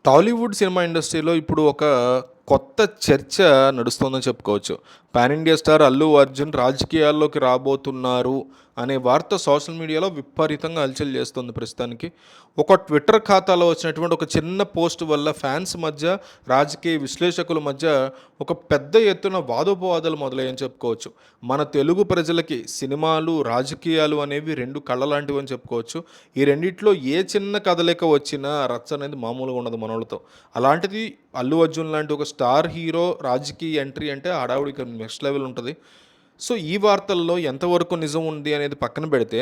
Tollywood cinema ఇండస్ట్రీలో ఇప్పుడు ఒక కొత్త చర్చ నడుస్తోందని చెప్పుకోవచ్చు. Pan India star Allu Arjun రాజకీయాల్లోకి రాబోతున్నారు అనే వార్త సోషల్ మీడియాలో విపరీతంగా హల్చల్ చేస్తుంది ప్రస్తుతానికి. ఒక ట్విట్టర్ ఖాతాలో వచ్చినటువంటి ఒక చిన్న పోస్ట్ వల్ల ఫ్యాన్స్ మధ్య, రాజకీయ విశ్లేషకుల మధ్య ఒక పెద్ద ఎత్తున వాదోపవాదాలు మొదలయ్యాయని చెప్పుకోవచ్చు. మన తెలుగు ప్రజలకి సినిమాలు, రాజకీయాలు అనేవి 2 కళ్ళ లాంటివని చెప్పుకోవచ్చు. ఈ రెండిట్లో ఏ చిన్న కదలిక వచ్చినా రచ్చ అనేది మామూలుగా ఉండదు మనోళ్ళతో. అలాంటిది అల్లు అర్జున్ లాంటి ఒక స్టార్ హీరో రాజకీయ ఎంట్రీ అంటే హడావుడికి నెక్స్ట్ లెవెల్ ఉంటుంది. సో ఈ వార్తల్లో ఎంతవరకు నిజం ఉంది అనేది పక్కన పెడితే,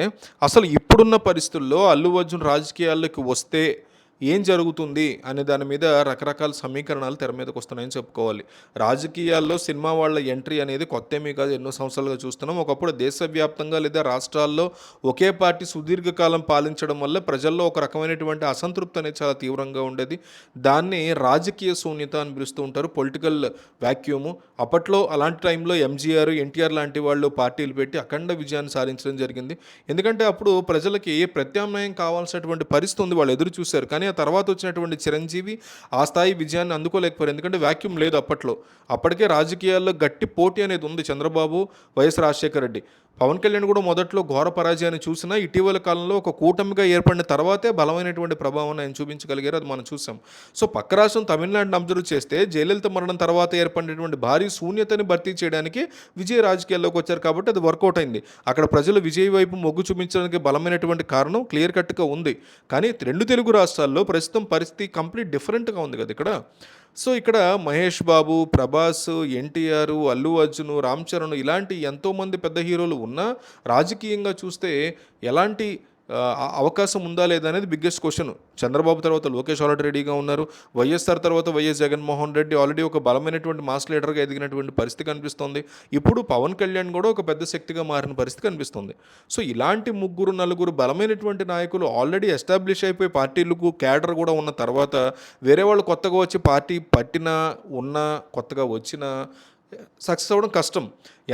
అసలు ఇప్పుడున్న పరిస్థితుల్లో అల్లు అర్జున్ రాజకీయాల్లోకి వస్తే ఏం జరుగుతుంది అనే దాని మీద రకరకాల సమీకరణాలు తెర మీదకి వస్తున్నాయని చెప్పుకోవాలి. రాజకీయాల్లో సినిమా వాళ్ళ ఎంట్రీ అనేది కొత్తేమీ కాదు, ఎన్నో సంవత్సరాలుగా చూస్తున్నాం. ఒకప్పుడు దేశవ్యాప్తంగా లేదా రాష్ట్రాల్లో ఒకే పార్టీ సుదీర్ఘకాలం పాలించడం వల్ల ప్రజల్లో ఒక రకమైనటువంటి అసంతృప్తి అనేది చాలా తీవ్రంగా ఉండేది. దాన్ని రాజకీయ శూన్యత అని పిలుస్తూ ఉంటారు, పొలిటికల్ వాక్యూము. అప్పట్లో అలాంటి టైంలో ఎంజీఆర్, ఎన్టీఆర్ లాంటి వాళ్ళు పార్టీలు పెట్టి అఖండ విజయాన్ని సాధించడం జరిగింది. ఎందుకంటే అప్పుడు ప్రజలకి ప్రత్యామ్నాయం కావాల్సినటువంటి పరిస్థితి ఉంది, వాళ్ళు ఎదురు చూశారు. కానీ ఆ తర్వాత వచ్చినటువంటి చిరంజీవి ఆ స్థాయి విజయాన్ని అందుకోలేకపోయారు, ఎందుకంటే వాక్యూమ్ లేదు అప్పట్లో. అప్పటికే రాజకీయాల్లో గట్టి పోటీ అనేది ఉంది. చంద్రబాబు, వైఎస్ రాజశేఖర రెడ్డి, పవన్ కళ్యాణ్ కూడా మొదట్లో ఘోర పరాజయాన్ని చూసినా ఇటీవల కాలంలో ఒక కూటమిగా ఏర్పడిన తర్వాతే బలమైనటువంటి ప్రభావాన్ని ఆయన చూపించగలిగారు, అది మనం చూసాం. సో పక్క రాష్ట్రం తమిళనాడుని అబ్జర్వ్ చేస్తే జయలలిత మరణం తర్వాత ఏర్పడినటువంటి భారీ శూన్యతని భర్తీ చేయడానికి విజయ రాజకీయాల్లోకి వచ్చారు, కాబట్టి అది వర్కౌట్ అయింది. అక్కడ ప్రజలు విజయ్ వైపు మొగ్గు చూపించడానికి బలమైనటువంటి కారణం క్లియర్ కట్గా ఉంది. కానీ 2 తెలుగు రాష్ట్రాల్లో ప్రస్తుతం పరిస్థితి కంప్లీట్ డిఫరెంట్గా ఉంది కదా ఇక్కడ. సో ఇక్కడ మహేష్ బాబు, ప్రభాస్, ఎన్టీఆర్, అల్లు అర్జున్, రామ్ చరణ్ ఇలాంటి ఎంతోమంది పెద్ద హీరోలు ఉన్నా రాజకీయంగా చూస్తే ఎలాంటి అవకాశం ఉందా లేదా అనేది బిగ్గెస్ట్ క్వశ్చన్. చంద్రబాబు తర్వాత లోకేష్ ఆల్రెడీ రెడీగా ఉన్నారు. వైఎస్ఆర్ తర్వాత వైఎస్ జగన్మోహన్ రెడ్డి ఆల్రెడీ ఒక బలమైనటువంటి మాస్ లీడర్గా ఎదిగినటువంటి పరిస్థితి కనిపిస్తుంది. ఇప్పుడు పవన్ కళ్యాణ్ కూడా ఒక పెద్ద శక్తిగా మారిన పరిస్థితి కనిపిస్తుంది. సో ఇలాంటి 3, 4 బలమైనటువంటి నాయకులు ఆల్రెడీ ఎస్టాబ్లిష్ అయిపోయి పార్టీలకు క్యాడర్ కూడా ఉన్న తర్వాత వేరే వాళ్ళు కొత్తగా వచ్చి పార్టీ పట్టినా, ఉన్నా, కొత్తగా వచ్చినా సక్సెస్ అవ్వడం కష్టం.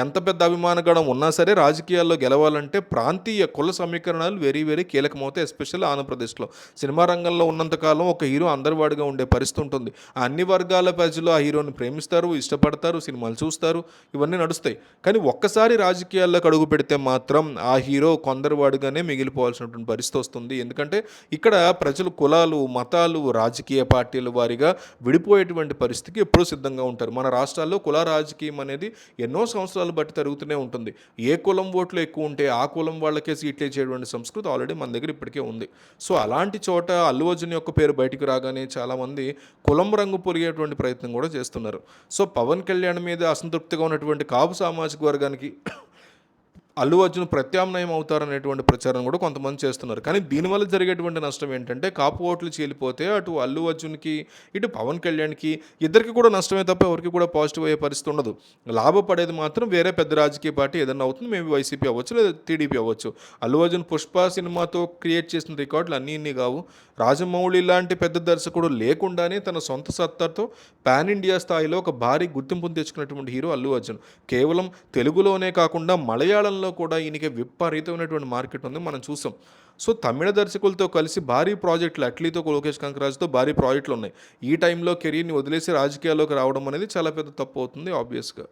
ఎంత పెద్ద అభిమానగణం ఉన్నా సరే రాజకీయాల్లో గెలవాలంటే ప్రాంతీయ కుల సమీకరణాలు వెరీ వెరీ కీలకమవుతాయి, ఎస్పెషల్లీ ఆంధ్రప్రదేశ్లో. సినిమా రంగంలో ఉన్నంతకాలం ఒక హీరో అందరివాడిగా ఉండే పరిస్థితి ఉంటుంది. అన్ని వర్గాల ప్రజలు ఆ హీరోని ప్రేమిస్తారు, ఇష్టపడతారు, సినిమాలు చూస్తారు, ఇవన్నీ నడుస్తాయి. కానీ ఒక్కసారి రాజకీయాల్లోకి అడుగు పెడితే మాత్రం ఆ హీరో కొందరివాడిగానే మిగిలిపోవాల్సినటువంటి పరిస్థితి వస్తుంది. ఎందుకంటే ఇక్కడ ప్రజలు కులాలు, మతాలు, రాజకీయ పార్టీల వారిగా విడిపోయేటువంటి పరిస్థితికి ఎప్పుడూ సిద్ధంగా ఉంటారు. మన రాష్ట్రాల్లో కుల రాజకీయం అనేది ఎన్నో సంవత్సరాలు బట్టి జరుగుతూనే ఉంటుంది. ఏ కులం ఓట్లు ఎక్కువ ఉంటే ఆ కులం వాళ్ళకే సీట్లు ఇచ్చేటువంటి సంస్కృతి ఆల్రెడీ మన దగ్గర ఇప్పటికే ఉంది. సో అలాంటి చోట అల్లు అర్జున్ యొక్క పేరు బయటికి రాగానే చాలామంది కులం రంగు పొరిగేటువంటి ప్రయత్నం కూడా చేస్తున్నారు. సో పవన్ కళ్యాణ్ మీద అసంతృప్తిగా ఉన్నటువంటి కాపు సామాజిక వర్గానికి అల్లు అర్జున్ ప్రత్యామ్నాయం అవుతారనేటువంటి ప్రచారం కూడా కొంతమంది చేస్తున్నారు. కానీ దీనివల్ల జరిగేటువంటి నష్టం ఏంటంటే కాపు ఓట్లు చీలిపోతే అటు అల్లు అర్జున్కి, ఇటు పవన్ కళ్యాణ్కి ఇద్దరికి కూడా నష్టమే తప్ప ఎవరికి కూడా పాజిటివ్ అయ్యే పరిస్థితి ఉండదు. లాభపడేది మాత్రం వేరే పెద్ద రాజకీయ పార్టీ ఏదైనా అవుతుంది, మేబీ వైసీపీ అవ్వచ్చు లేదా టీడీపీ అవ్వచ్చు. అల్లు అర్జున్ పుష్ప సినిమాతో క్రియేట్ చేసిన రికార్డులు అన్నీ కావు. రాజమౌళి లాంటి పెద్ద దర్శకుడు లేకుండానే తన సొంత సత్తాతో పాన్ ఇండియా స్థాయిలో ఒక భారీ గుర్తింపును తెచ్చుకున్నటువంటి హీరో అల్లు అర్జున్. కేవలం తెలుగులోనే కాకుండా మలయాళంలో కూడా ఈయనకి విపరీతమైనటువంటి మార్కెట్ ఉంది, మనం చూసాం. సో తమిళ దర్శకులతో కలిసి భారీ ప్రాజెక్టులు, అట్లీతో లోకేష్ కనకరాజుతో భారీ ప్రాజెక్టులు ఉన్నాయి. ఈ టైంలో కెరీర్ని వదిలేసి రాజకీయాల్లోకి రావడం అనేది చాలా పెద్ద తప్పు అవుతుంది ఆబ్వియస్గా.